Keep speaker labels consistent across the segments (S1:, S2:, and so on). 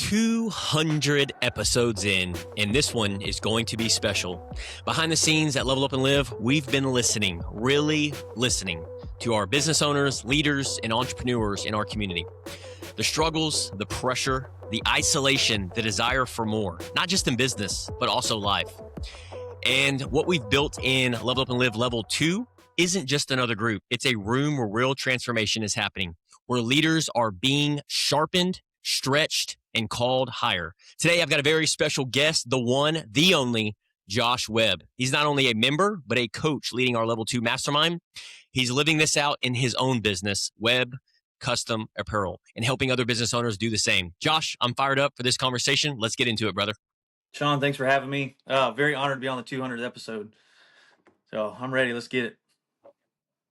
S1: 200 episodes in, and this one is going to be special. Behind the scenes at Level Up and Live, we've been listening, really listening to our business owners, leaders, and entrepreneurs in our community. The struggles, the pressure, the isolation, the desire for more, not just in business, but also life. And what we've built in Level Up and Live Level 2 isn't just another group. It's a room where real transformation is happening, where leaders are being sharpened, stretched, and called higher. Today, I've got a very special guest, the one, the only, Josh Webb. He's not only a member, but a coach leading our Level 2 mastermind. He's living this out in his own business, Webb Custom Apparel, and helping other business owners do the same. Josh, I'm fired up for this conversation. Let's get into it, brother.
S2: Sean, thanks for having me. Very honored to be on the 200th episode. So I'm ready. Let's get it.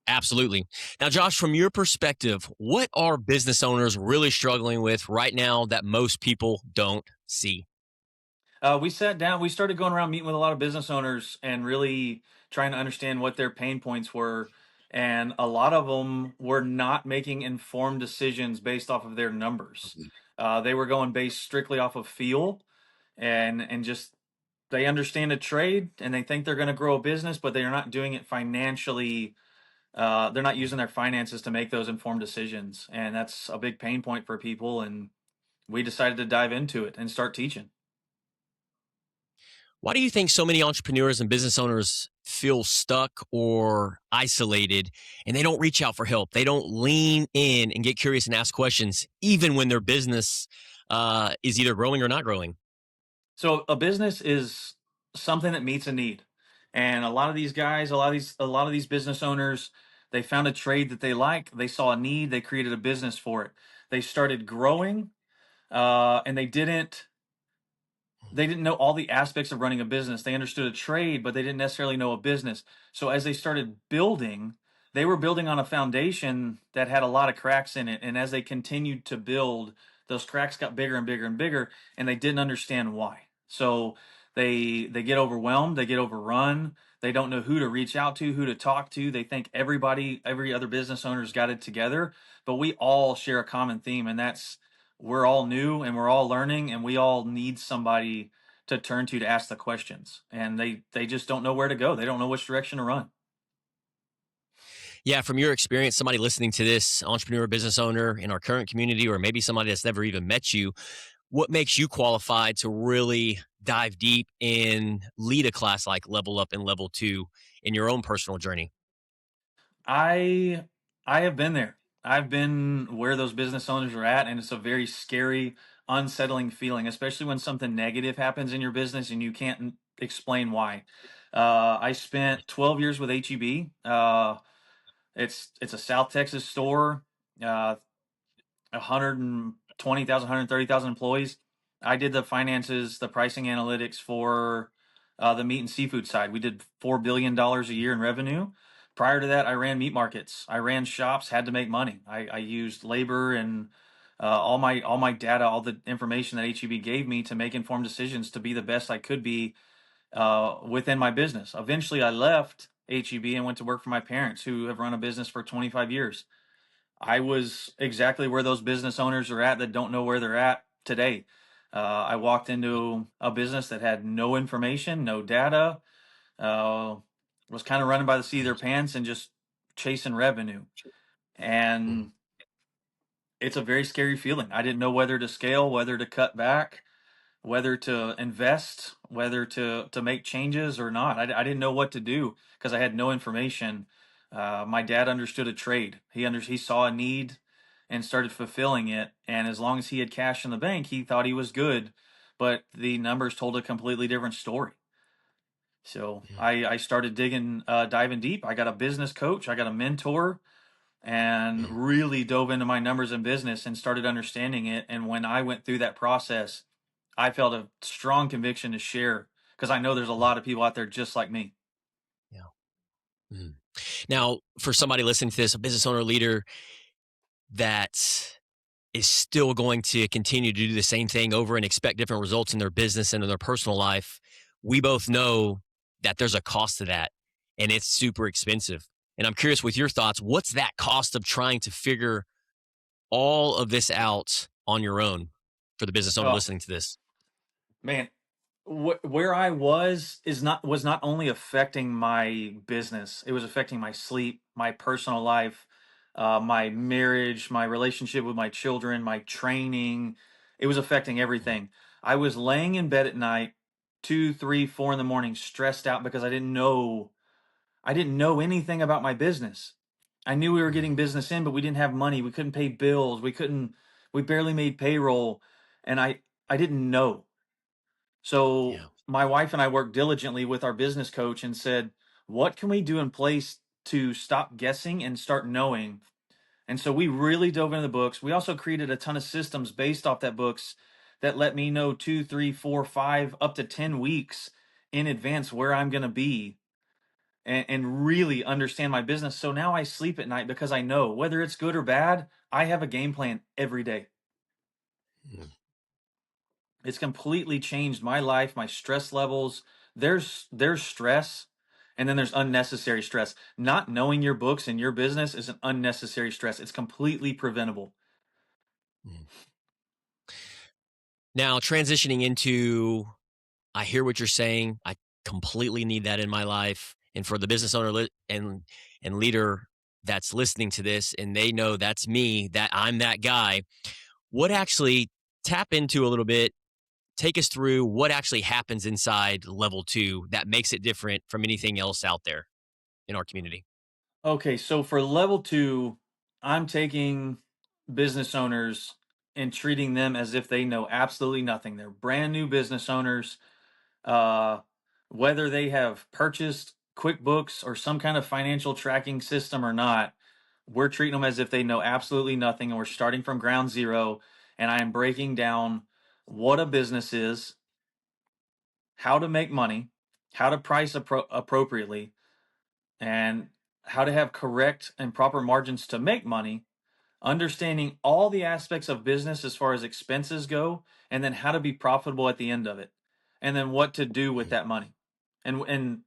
S1: Absolutely. Now, Josh, from your perspective, what are business owners really struggling with right now that most people don't see?
S2: We sat down, we started going around meeting with a lot of business owners and really trying to understand what their pain points were. And a lot of them were not making informed decisions based off of their numbers. They were going based strictly off of feel and just they understand a trade and they think they're going to grow a business, but they're not doing it financially. They're not using their finances to make those informed decisions. And that's a big pain point for people. And we decided to dive into it and start teaching.
S1: Why do you think so many entrepreneurs and business owners feel stuck or isolated and they don't reach out for help? They don't lean in and get curious and ask questions, even when their business is either growing or not growing.
S2: So a business is something that meets a need. And a lot of these guys, a lot of these business owners, they found a trade that they like, they saw a need, they created a business for it. They started growing, and they didn't know all the aspects of running a business. They understood a trade, but they didn't necessarily know a business. So as they started building, they were building on a foundation that had a lot of cracks in it. And as they continued to build, those cracks got bigger and bigger and bigger, and they didn't understand why. So they get overwhelmed, they get overrun. They don't know who to reach out to, who to talk to. They think every other business owner's got it together, but we all share a common theme, and that's we're all new and we're all learning and we all need somebody to turn to ask the questions, and they just don't know where to go. They don't know which direction to run.
S1: Yeah, from your experience, somebody listening to this, entrepreneur, business owner in our current community, or maybe somebody that's never even met you, what makes you qualified to really dive deep and lead a class like Level Up and Level 2 in your own personal journey?
S2: I i have been there. I've been where those business owners are at, and it's a very scary, unsettling feeling, especially when something negative happens in your business and you can't explain why. I spent 12 years with HEB. It's a South Texas store, uh, 120,000, 130,000 employees. I did the finances, the pricing analytics for the meat and seafood side. We did $4 billion a year in revenue. Prior to that, I ran meat markets. I ran shops, had to make money. I used labor and all my data, all the information that HEB gave me to make informed decisions to be the best I could be within my business. Eventually, I left HEB and went to work for my parents, who have run a business for 25 years. I was exactly where those business owners are at that don't know where they're at today. I walked into a business that had no information, no data, uh, was kind of running by the seat of their pants and just chasing revenue. And it's a very scary feeling. I didn't know whether to scale, whether to cut back, whether to invest, whether to make changes or not. I didn't know what to do because I had no information. My dad understood a trade. He saw a need and started fulfilling it. And as long as he had cash in the bank, he thought he was good. But the numbers told a completely different story. So I started diving deep. I got a business coach. I got a mentor, and really dove into my numbers and business and started understanding it. And when I went through that process, I felt a strong conviction to share because I know there's a lot of people out there just like me.
S1: Yeah. Mhm. Now, for somebody listening to this, a business owner leader that is still going to continue to do the same thing over and expect different results in their business and in their personal life, we both know that there's a cost to that and it's super expensive. And I'm curious with your thoughts, what's that cost of trying to figure all of this out on your own? for the business owner
S2: Oh
S1: listening to this?
S2: man, where I was not only affecting my business, it was affecting my sleep, my personal life, my marriage, my relationship with my children, my training. It was affecting everything. I was laying in bed at night, 2, 3, 4 in the morning, stressed out because I didn't know anything about my business. I knew we were
S1: Mm,
S2: getting business in, but we didn't have money. We couldn't pay bills. We barely made payroll, and I didn't know. So
S1: yeah.
S2: my wife and I worked diligently with our business coach and said, what can we do in place to stop guessing and start knowing? And so we really dove into the books. We also created a ton of systems based off that books that let me know 2, 3, 4, 5, up to 10 weeks in advance where I'm going to be and really understand my business. So now I sleep at night because I know whether it's good or bad, I have a game plan every day.
S1: Mm.
S2: It's completely changed my life, my stress levels. There's stress and then there's unnecessary stress. Not knowing your books and your business is an unnecessary stress. It's completely preventable.
S1: Mm. Now, transitioning into, I hear what you're saying. I completely need that in my life. And for the business owner and leader that's listening to this, and they know that's me, that I'm that guy, what actually tap into a little bit, take us through what actually happens inside level 2 that makes it different from anything else out there in our community.
S2: Okay, so for level 2, I'm taking business owners and treating them as if they know absolutely nothing. They're brand new business owners. uh, Whether they have purchased QuickBooks or some kind of financial tracking system or not, we're treating them as if they know absolutely nothing and we're starting from ground zero. And I am breaking down what a business is, how to make money, how to price appropriately, and how to have correct and proper margins to make money, understanding all the aspects of business as far as expenses go, and then how to be profitable at the end of it, and then what to do with that money, and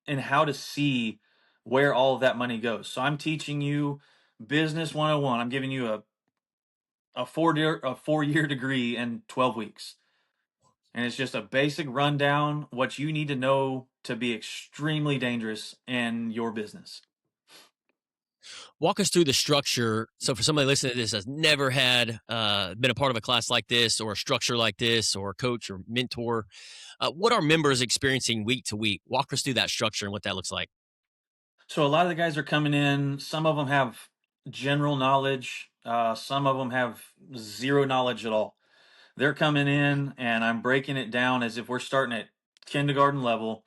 S2: how to see where all of that money goes. So I'm teaching you business 101. I'm giving you a 4 year degree in 12 weeks. And it's just a basic rundown what you need to know to be extremely dangerous in your business.
S1: Walk us through the structure. So, for somebody listening to this that's never had been a part of a class like this, or a structure like this, or a coach or mentor, what are members experiencing week to week? Walk us through that structure and what that looks like.
S2: So a lot of the guys are coming in. Some of them have general knowledge. Some of them have zero knowledge at all. They're coming in, and I'm breaking it down as if we're starting at kindergarten level,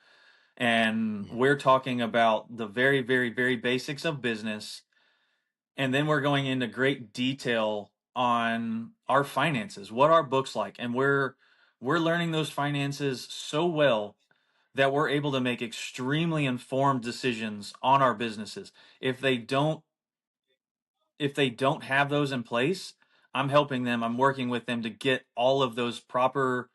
S2: and we're talking about the very, very, very basics of business, and then we're going into great detail on our finances, what our books like, and we're learning those finances so well that we're able to make extremely informed decisions on our businesses. If they don't if they don't have those in place, I'm helping them, I'm working with them to get all of those proper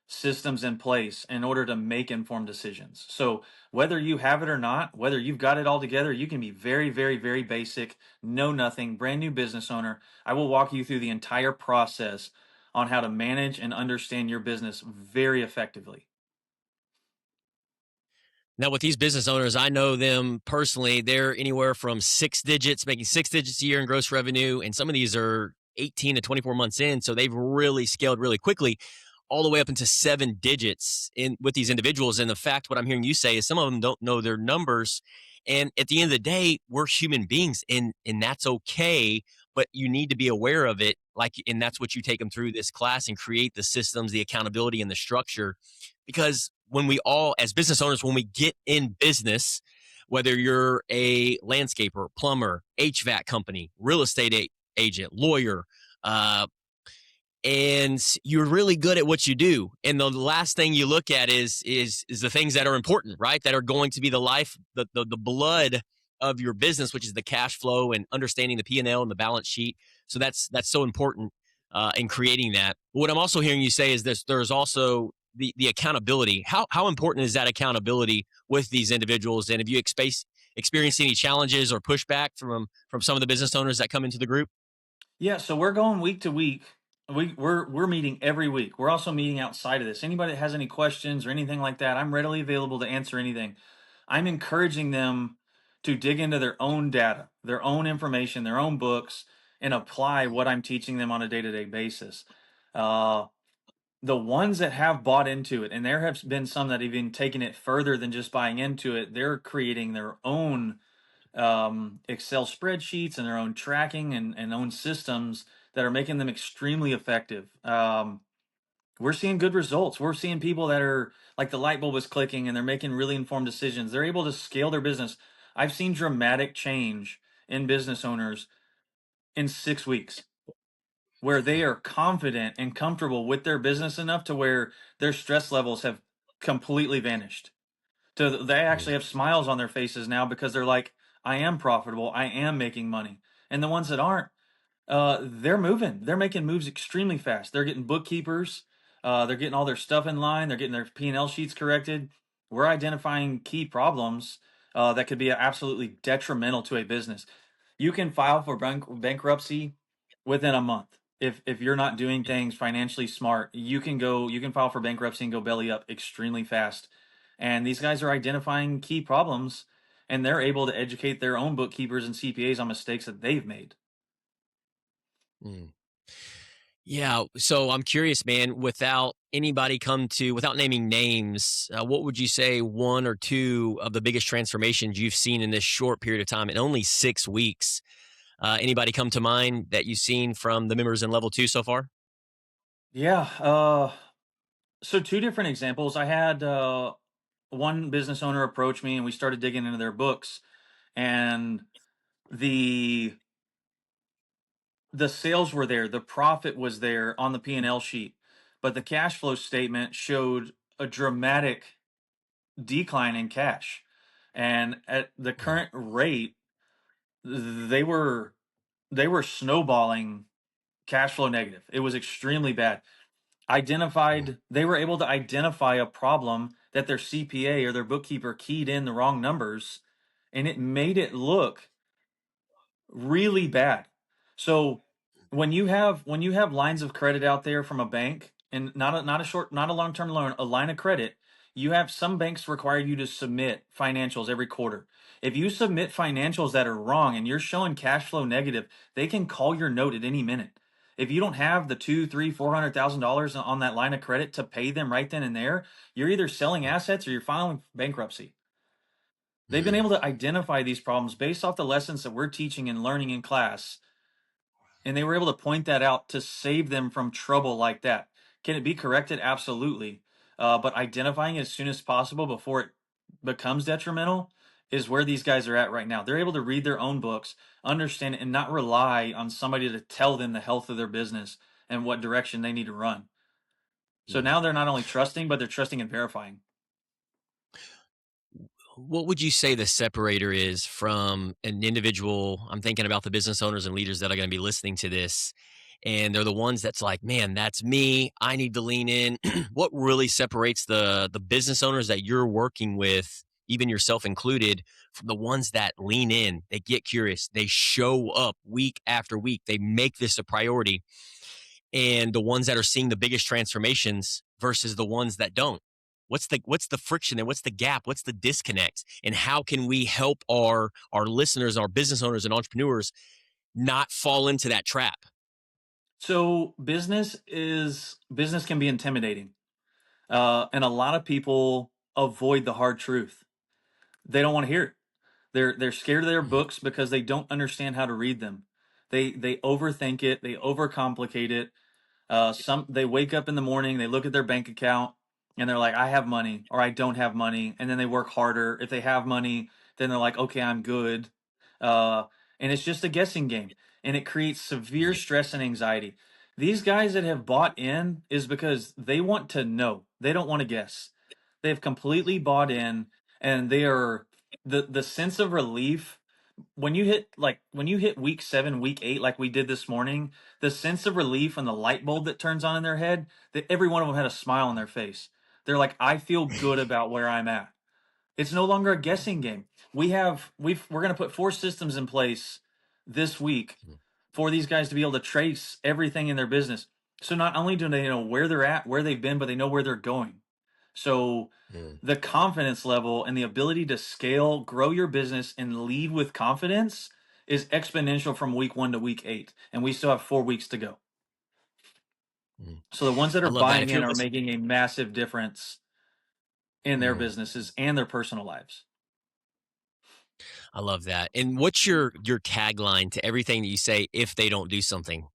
S2: systems in place in order to make informed decisions. So whether you have it or not, whether you've got it all together, you can be very, very, very basic, know nothing, brand new business owner. I will walk you through the entire process on how to manage and understand your business very effectively.
S1: Now, with these business owners, I know them personally. They're anywhere from 6 digits, making 6 digits a year in gross revenue. And some of these are 18 to 24 months in. So they've really scaled really quickly, all the way up into 7 digits in with these individuals. And the fact, what I'm hearing you say is some of them don't know their numbers. And at the end of the day, we're human beings, and that's okay. But you need to be aware of it. And that's what you take them through this class and create the systems, the accountability, and the structure. Because when we all, as business owners, when we get in business, whether you're a landscaper, plumber, HVAC company, real estate agent, lawyer, uh, and you're really good at what you do, and the last thing you look at is the things that are important, right? That are going to be the life, the blood of your business, which is the cash flow and understanding the P&L and the balance sheet. So that's so important in creating that. What I'm also hearing you say is this: there's also the accountability. How important is that accountability with these individuals? And have you experienced any challenges or pushback from some of the business owners that come into the group?
S2: Yeah, so we're going week to week. we're meeting every week. We're also meeting outside of this. Anybody that has any questions or anything like that, I'm readily available to answer anything. I'm encouraging them to dig into their own data, their own information, their own books, and apply what I'm teaching them on a day-to-day basis. Uh, the ones that have bought into it, and there have been some that have even taken it further than just buying into it, they're creating their own Excel spreadsheets and their own tracking and own systems that are making them extremely effective. We're seeing good results. We're seeing people that are like the light bulb is clicking and they're making really informed decisions. They're able to scale their business. I've seen dramatic change in business owners in 6 weeks where they are confident and comfortable with their business enough to where their stress levels have completely vanished. So they
S1: Mm,
S2: actually have smiles on their faces now because they're like, I am profitable, I am making money. And the ones that aren't, they're moving. They're making moves extremely fast. They're getting bookkeepers. They're getting all their stuff in line. They're getting their P&L sheets corrected. We're identifying key problems that could be absolutely detrimental to a business. You can file for bankruptcy within a month. If you're not doing things financially smart, you can file for bankruptcy and go belly up extremely fast. And these guys are identifying key problems and they're able to educate their own bookkeepers and CPAs on mistakes that they've made.
S1: mm. Yeah. So I'm curious, man, without naming names, what would you say one or two of the biggest transformations you've seen in this short period of time in only 6 weeks? Anybody come to mind that you've seen from the members in level two so far?
S2: Yeah. So two different examples. I had one business owner approach me, and we started digging into their books, and the the sales were there, the profit was there on the P&L sheet, but the cash flow statement showed a dramatic decline in cash. And at the
S1: Mm,
S2: current rate, they were they were snowballing cash flow negative. It was extremely bad.
S1: mm,
S2: They were able to identify a problem that their CPA or their bookkeeper keyed in the wrong numbers, and it made it look really bad. So when you have lines of credit out there from a bank, and not a long-term loan, a line of credit, you have some banks require you to submit financials every quarter. If you submit financials that are wrong and you're showing cash flow negative, they can call your note at any minute. If you don't have the two, three, $400,000 on that line of credit to pay them right then and there, you're either selling assets or you're filing bankruptcy. They've been
S1: mm,
S2: able to identify these problems based off the lessons that we're teaching and learning in class, and they were able to point that out to save them from trouble like that. Can it be corrected? Absolutely. But identifying it as soon as possible before it becomes detrimental is where these guys are at right now. They're able to read their own books, understand it, and not rely on somebody to tell them the health of their business and what direction they need to run. So
S1: mm.
S2: now they're not only trusting, but they're trusting and verifying.
S1: What would you say the separator is from an individual? I'm thinking about the business owners and leaders that are going to be listening to this, and they're the ones that's like, man, that's me. I need to lean in. What really separates the business owners that you're working with, even yourself included, from the ones that lean in, they get curious, they show up week after week, they make this a priority, and the ones that are seeing the biggest transformations versus the ones that don't? What's the friction there? What's the gap? What's the disconnect? And how can we help our listeners, our business owners and entrepreneurs not fall into that trap?
S2: So business can be intimidating, and a lot of people avoid the hard truth. They don't want to hear it. They're scared of their
S1: Mm,
S2: books because they don't understand how to read them. They overthink it. They overcomplicate it. Some they wake up in the morning, they look at their bank account, and they're like, "I have money," or "I don't have money," and then they work harder. If they have money, then they're like, "Okay, I'm good," uh, and it's just a guessing game, and it creates severe
S1: mm,
S2: stress and anxiety. These guys that have bought in is because they want to know. They don't want to guess. They've completely bought in, and they are the sense of relief when you hit week 7, week 8, like we did this morning, the sense of relief and the light bulb that turns on in their head, that every one of them had a smile on their face. They're like, I feel good about where I'm at. It's no longer a guessing game. We're going to put 4 systems in place this week
S1: mm,
S2: for these guys to be able to trace everything in their business. So not only do they know where they're at, where they've been, but they know where they're going. So
S1: Mm,
S2: the confidence level and the ability to scale, grow your business, and lead with confidence is exponential from week 1 to week 8. And we still have 4 weeks to go.
S1: mm.
S2: So the ones that
S1: I
S2: are
S1: love that.
S2: buying
S1: If
S2: in
S1: you're
S2: are
S1: listening,
S2: making a massive difference in their
S1: mm,
S2: businesses and their personal lives.
S1: I love that. And what's your tagline to everything that you say if they don't do something?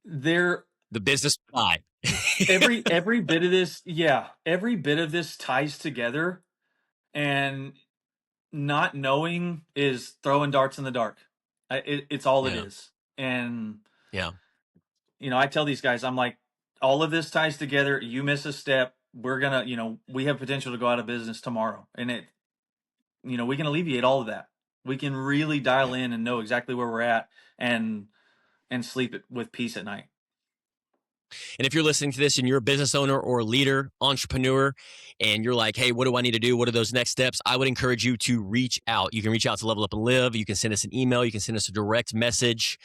S2: There
S1: The business guy.
S2: every bit of this, yeah, every bit of this ties together, and not knowing is throwing darts in the dark. It's all it
S1: Yeah,
S2: is. And
S1: yeah,
S2: I tell these guys, I'm like, all of this ties together. You miss a step, we're gonna, we have potential to go out of business tomorrow, and we can alleviate all of that. We can really
S1: yeah.
S2: dial in and know exactly where we're at, and sleep with peace at night.
S1: And if you're listening to this and you're a business owner or a leader, entrepreneur, and you're like, hey, what do I need to do? What are those next steps? I would encourage you to reach out. You can reach out to Level Up and Live. You can send us an email. You can send us a direct message.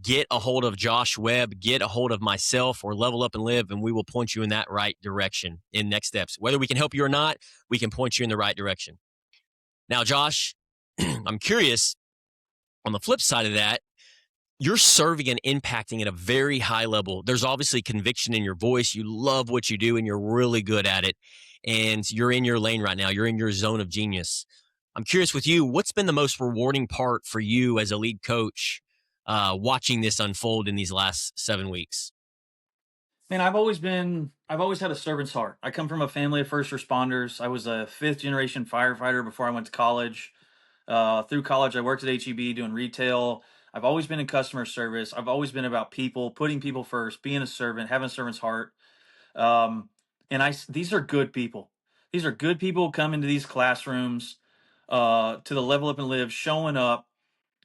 S1: Get a hold of Josh Webb, get a hold of myself or Level Up and Live, and we will point you in that right direction in next steps. Whether we can help you or not, we can point you in the right direction. Now, Josh, I'm curious on the flip side of that, you're serving and impacting at a very high level. There's obviously conviction in your voice. You love what you do and you're really good at it. And you're in your lane right now. You're in your zone of genius. I'm curious with you, what's been the most rewarding part for you as a lead coach watching this unfold in these last 7 weeks?
S2: Man, I've always had a servant's heart. I come from a family of first responders. I was a fifth generation firefighter before I went to college. Through college, I worked at HEB doing retail. I've always been in customer service. I've always been about people, putting people first, being a servant, having a servant's heart. Um, and these are good people. These are good people come into these classrooms, to the Level Up and Live, showing up,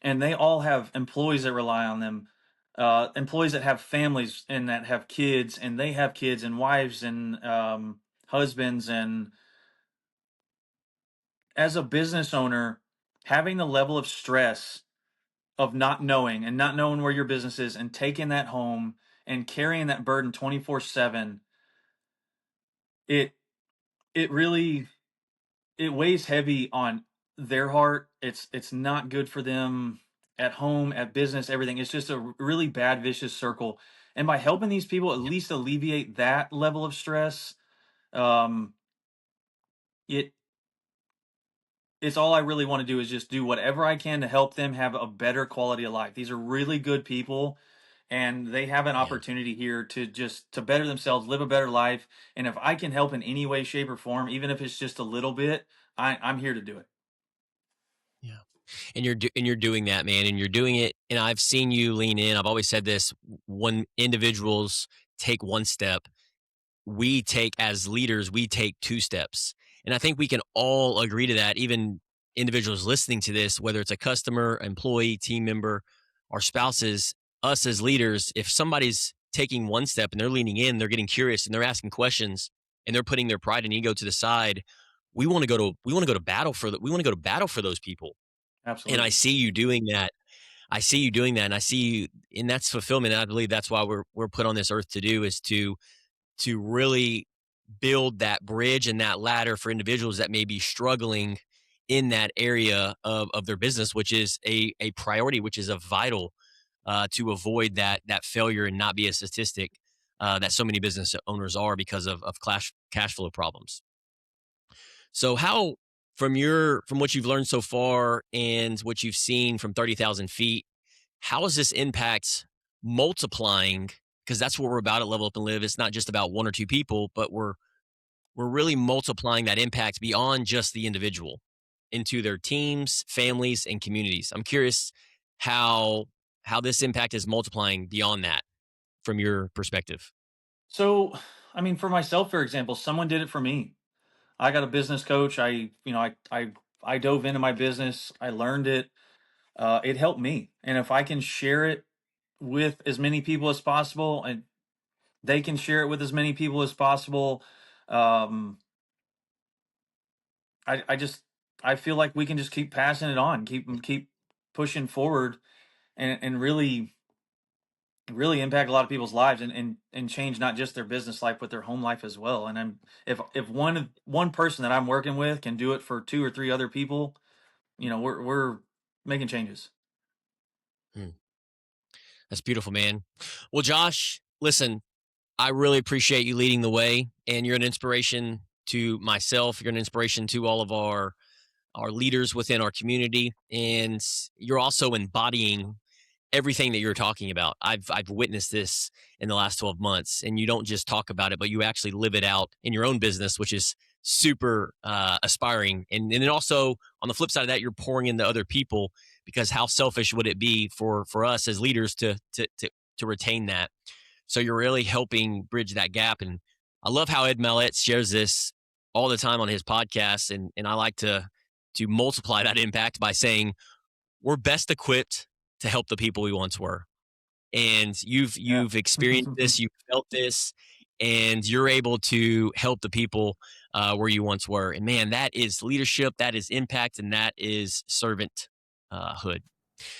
S2: and they all have employees that rely on them. Employees that have families and that have kids, and they have kids and wives and husbands. And as a business owner, having the level of stress of not knowing where your business is and taking that home and carrying that burden 24/7, it it really it weighs heavy on their heart. It's not good for them at home, at business, everything. It's just a really bad vicious circle. And by helping these people at
S1: Yeah.
S2: least alleviate that level of stress, um, it it's all I really want to do is just do whatever I can to help them have a better quality of life. These are really good people, and they have an
S1: Man.
S2: opportunity here to just to better themselves, live a better life. And if I can help in any way, shape, or form, even if it's just a little bit, I'm here to do it.
S1: Yeah. And you're doing that, man, and you're doing it. And I've seen you lean in. I've always said this: when individuals take one step, we take as leaders, we take two steps. And I think we can all agree to that, even individuals listening to this, whether it's a customer, employee, team member, our spouses, us as leaders, if somebody's taking one step and they're leaning in, they're getting curious and they're asking questions and they're putting their pride and ego to the side, we want to go to battle for we want to go to battle for those people. And I
S2: Absolutely.
S1: see you doing that. I see you doing that and I see you, and that's fulfillment. And I believe that's why we're put on this earth to do is to really build that bridge and that ladder for individuals that may be struggling in that area of their business, which is a priority, which is a vital to avoid that failure and not be a statistic that so many business owners are because of cash flow problems. So how from what you've learned so far and what you've seen from 30,000 feet, how does this impact multiplying? Because that's what we're about at Level Up and Live. It's not just about one or two people, but we're really multiplying that impact beyond just the individual into their teams, families, and communities. I'm curious how how this impact is multiplying beyond that from your perspective.
S2: So, I mean, for myself, for example, someone did it for me. I got a business coach. I dove into my business. I learned it. It helped me, and if I can share it with as many people as possible, and they can share it with as many people as possible, um, I just I feel like we can just keep passing it on, keep pushing forward, and really. really impact a lot of people's lives, and change not just their business life but their home life as well. And I'm if one person that I'm working with can do it for two or three other people, we're making changes.
S1: Hmm. That's beautiful, man. Well, Josh, listen, I really appreciate you leading the way, and you're an inspiration to myself. You're an inspiration to all of our leaders within our community, and you're also embodying everything that you're talking about. I've witnessed this in the last 12 months, and you don't just talk about it, but you actually live it out in your own business, which is super aspiring. And then also on the flip side of that, you're pouring into other people, because how selfish would it be for us as leaders to retain that? So you're really helping bridge that gap. And I love how Ed Mallette shares this all the time on his podcast. And I like to multiply that impact by saying we're best equipped to help the people we once were. And
S2: Yeah.
S1: you've experienced this, you've felt this, and you're able to help the people where you once were. And man, that is leadership, that is impact, and that is servant hood.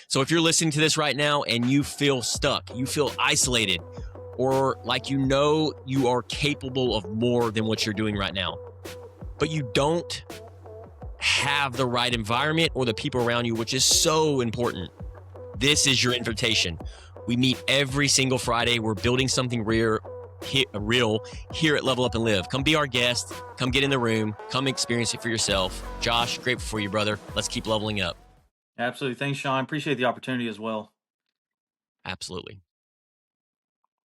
S1: So if you're listening to this right now and you feel stuck, you feel isolated, or like you are capable of more than what you're doing right now, but you don't have the right environment or the people around you, which is so important, this is your invitation. We meet every single Friday. We're building something real here at Level Up and Live. Come be our guest. Come get in the room. Come experience it for yourself. Josh, grateful for you, brother. Let's keep leveling up.
S2: Absolutely. Thanks, Sean. Appreciate the opportunity as well.
S1: Absolutely.